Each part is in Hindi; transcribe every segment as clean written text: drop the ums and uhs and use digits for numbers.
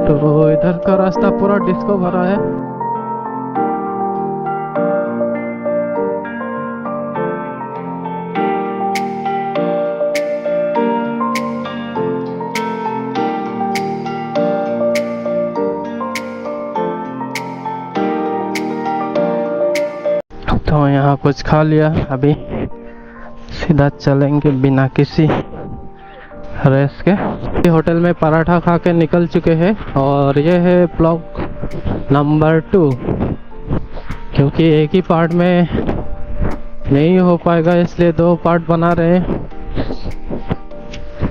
तो इधर का रास्ता पूरा डिस्को भरा है। तो यहाँ कुछ खा लिया, अभी सीधा चलेंगे बिना किसी रेस्ट के। होटल में पराठा खा के निकल चुके हैं और ये है ब्लॉग नंबर 2, क्योंकि एक ही पार्ट में नहीं हो पाएगा इसलिए 2 पार्ट बना रहे हैं।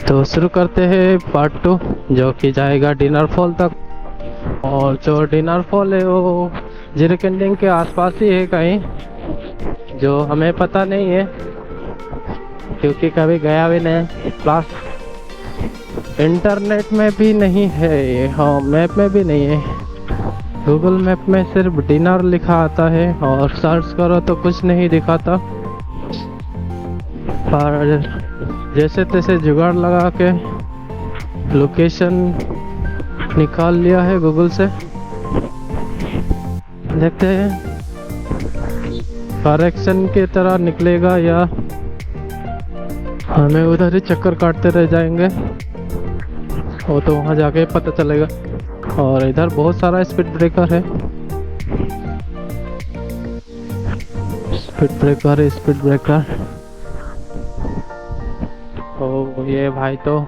तो शुरू करते हैं पार्ट 2, जो कि जाएगा डिनर फॉल तक। और जो डिनर फॉल है वो जिरकंडिंग के आसपास ही है कहीं, जो हमें पता नहीं है क्योंकि कभी गया भी नहीं, प्लस इंटरनेट में भी नहीं है ये, हाँ मैप में भी नहीं है। गूगल मैप में सिर्फ डिनर लिखा आता है और सर्च करो तो कुछ नहीं दिखाता। पर जैसे तैसे जुगाड़ लगा के लोकेशन निकाल लिया है गूगल से। देखते हैं करेक्शन की तरह निकलेगा या हमें उधर ही चक्कर काटते रह जाएंगे, वो तो वहाँ जाके पता चलेगा। और इधर बहुत सारा स्पीड ब्रेकर है, स्पीड ब्रेकर। तो ये भाई तो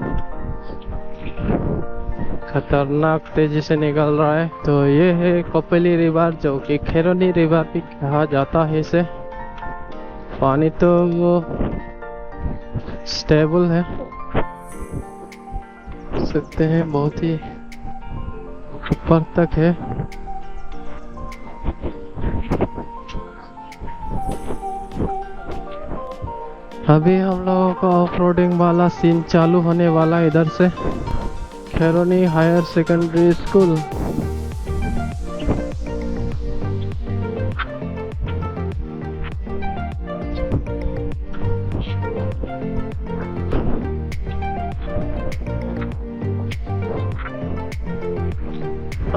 खतरनाक तेजी से निकल रहा है। तो ये है कपिली रिवर, जो कि खैरोनी रिवर भी कहा जाता है इसे। पानी तो वो स्टेबल है, सकते हैं बहुत ही ऊपर तक है। अभी हम लोगों का ऑफ-रोडिंग वाला सीन चालू होने वाला है इधर से, खैरोनी हायर सेकेंडरी स्कूल।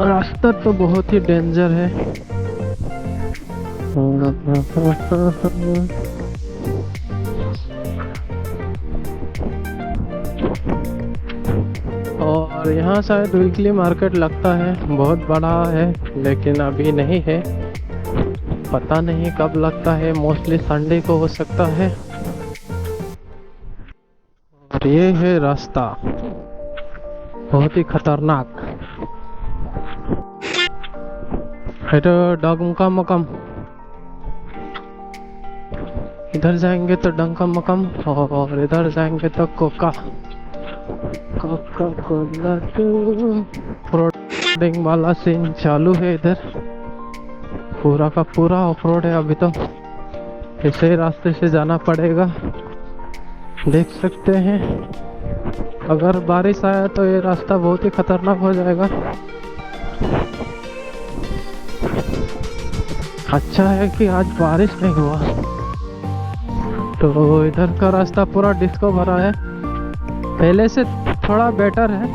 रास्ता तो बहुत ही डेंजर है। और यहाँ शायद वीकली मार्केट लगता है, बहुत बड़ा है लेकिन अभी नहीं है, पता नहीं कब लगता है, मोस्टली संडे को हो सकता है। और ये है रास्ता, बहुत ही खतरनाक। तो डंका मकम, इधर जाएंगे तो डंका मकम और इधर जाएंगे तो कोका कोला। ऑफ-रोडिंग वाला सीन चालू है इधर, पूरा का पूरा ऑफ रोड है। अभी तो इसे रास्ते से जाना पड़ेगा, देख सकते हैं। अगर बारिश आया तो ये रास्ता बहुत ही खतरनाक हो जाएगा। अच्छा है कि आज बारिश नहीं हुआ। तो इधर का रास्ता पूरा डिस्को भरा है, पहले से थोड़ा बेटर है,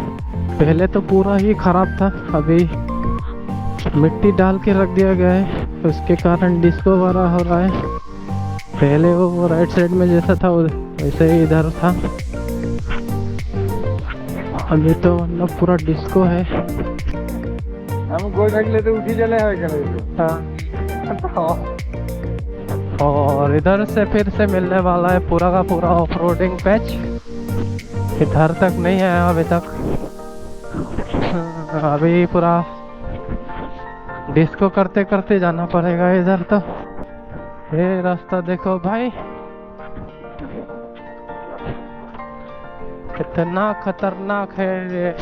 पहले तो पूरा ही खराब था। अभी मिट्टी डाल के रख दिया गया है, उसके कारण डिस्को भरा हो रहा है। पहले वो राइट साइड में जैसा था वैसे ही इधर था, अभी तो मतलब पूरा डिस्को है। हम गोल ढकले तो उठी चले हाँ। और इधर से फिर से मिलने वाला है पूरा का पूरा ऑफ-रोडिंग पैच, इधर तक नहीं आया अभी तक। अभी पूरा डिस्को करते करते जाना पड़ेगा इधर। तो ये रास्ता देखो भाई, कितना खतरनाक है ये।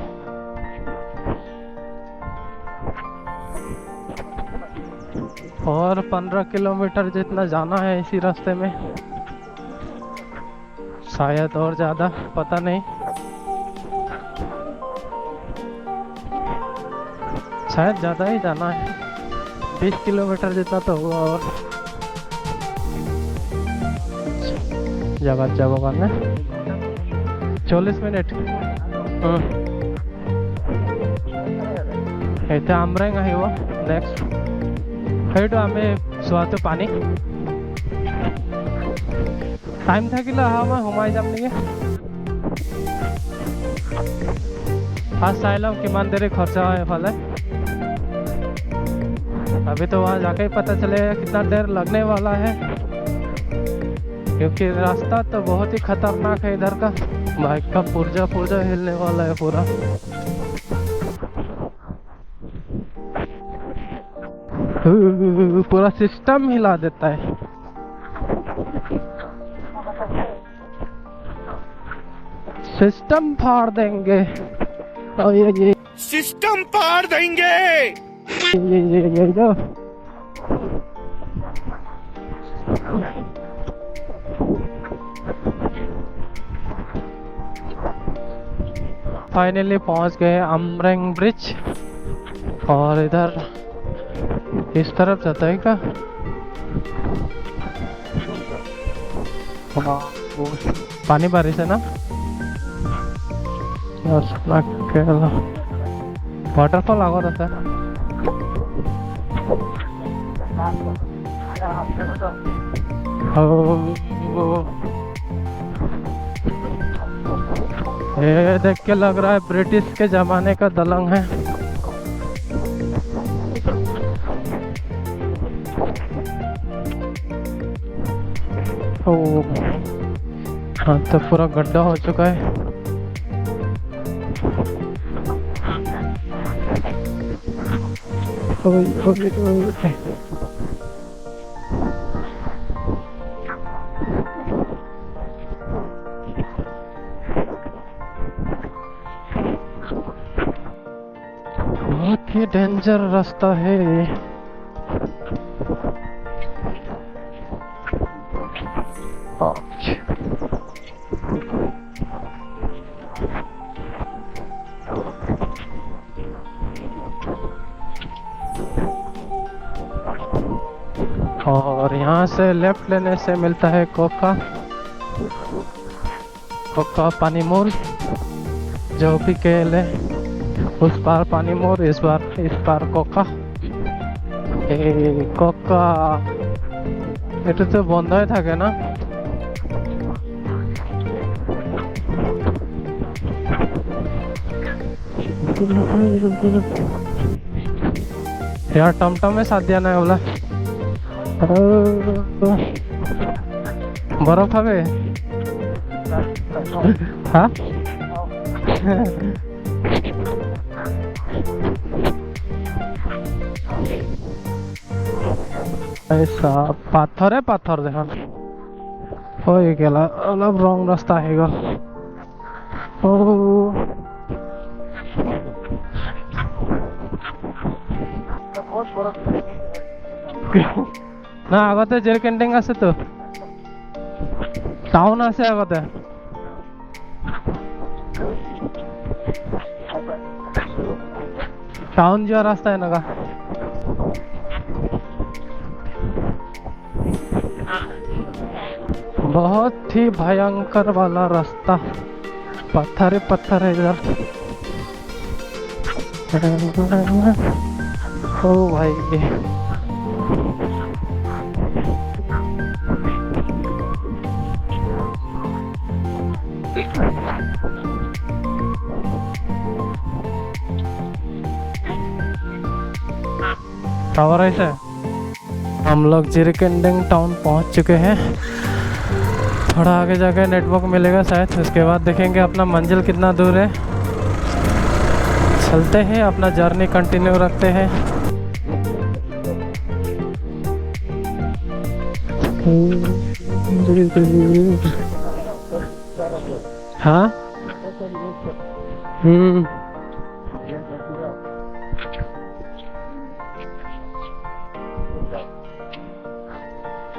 और 15 किलोमीटर जितना जाना है इसी रास्ते में, शायद और ज़्यादा, पता नहीं, शायद ज़्यादा ही जाना है, 20 किलोमीटर जितना तो हुआ। और जगह जगह में 40 मिनट। এতিয়া আমৰেং আহিব নেক্সট সেইটো আমি চোৱাটো পানী টাইম থাকিলে অহা মই সোমাই যাম নেকি ফাৰ্ষ্ট চাই লওঁ किमान देरी खर्चा है एफाले अभी तो वहाँ जाके ही पता चलेगा कितना देर लगने वाला है क्योंकि रास्ता तो बहुत ही खतरनाक है इधर का बाइक का पुर्जा पुर्जा हिलने वाला है पूरा पूरा सिस्टम हिला देता है सिस्टम फाड़ देंगे और ये सिस्टम फाड़ देंगे ये जो फाइनली पहुंच गए अमरेंग ब्रिज और इधर इस तरफ जाता है क्या पानी बारिश है ना वाटरफॉल आगो रहता है ये देख के लग रहा है ब्रिटिश के जमाने का दलंग है हाँ तो पूरा गड्ढा हो चुका है बहुत ही डेंजर रास्ता है और यहाँ से लेफ्ट लेने से मिलता है कोका पानी मोर जो भी केले उस पार पानी मोर इस पार कोका कोका এটা তো বন্ধই থাকে না यार टमटम में साथ दिया ना बोला बर्फ হবে हाँ ऐसा पाथर है पाथर देखा हो गया अलग रंग रास्ता है ना आगते जेल कैंटिंग आसे तो टाउन आसे आगते टाउन जो रास्ता है ना बहुत ही भयंकर वाला रास्ता पत्थर है इधर ओ भाई टावर ऐसे हम लोग जिरकेंडिंग टाउन पहुंच चुके हैं थोड़ा आगे जाकर नेटवर्क मिलेगा शायद उसके बाद देखेंगे अपना मंजिल कितना दूर है चलते हैं अपना जर्नी कंटिन्यू रखते हैं हाँ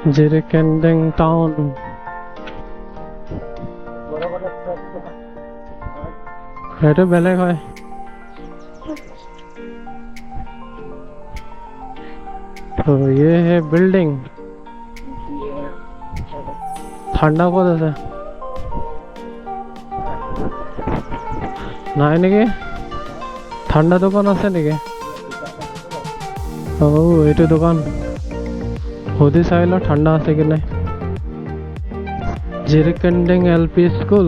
जिरकेंडिंग टाउन এটা বেলেগ হয় तो ये है बिल्डिंग ठंडा कत আছে নাই নেকি ঠান্ডা দোকান আছে নেকি এইটো দোকান সুধি চাই লওঁ ঠাণ্ডা আছে কি নাই। जिरकंडिंग एलपी स्कूल।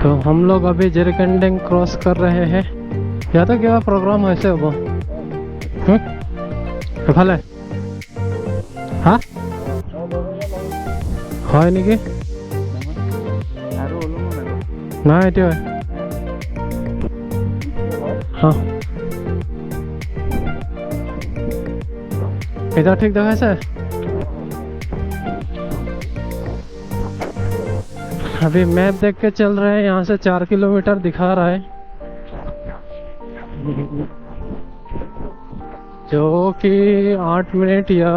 तो हम लोग अभी जिरकंडिंग क्रॉस कर रहे हैं। या तो क्या प्रोग्राम ऐसे हो ভালে হা হয় নেকি আৰু ওলাব লাগে নাই এইটো হ্যাঁ এটা ঠিক দেখাইছে। अभी मैप देख के चल रहे हैं, यहाँ से 4 किलोमीटर दिखा रहा है, जो कि 8 मिनट या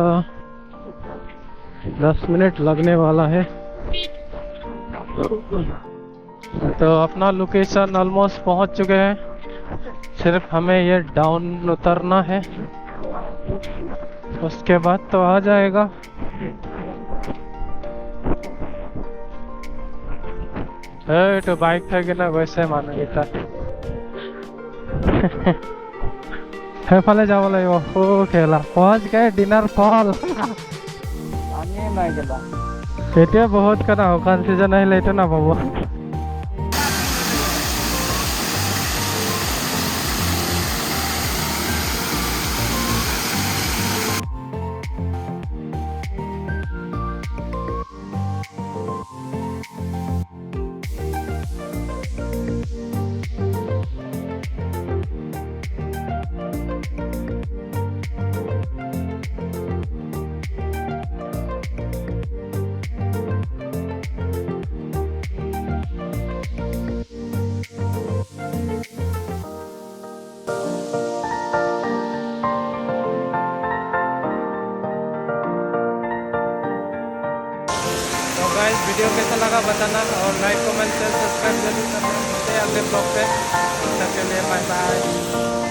10 मिनट लगने वाला है। तो अपना लोकेशन ऑलमोस्ट पहुंच चुके हैं, सिर्फ हमें ये डाउन उतरना है, उसके बाद तो आ जाएगा। तो बाइक था कि ना वैसे मानेंगे था ফালে যাব লাগিব। ও খেলা পहुंच गए डिनर फॉल। আমিয়ে নাই গেলা এতিয়া বহুত কথা শুকান সিজন আহিলে এইটো নাপাব। गाइस वीडियो कैसा लगा बताना और लाइक कमेंट शेयर सब्सक्राइब जरूर करना। मिलते हैं अगले ब्लॉग पे, तब तक के लिए बाय बाय।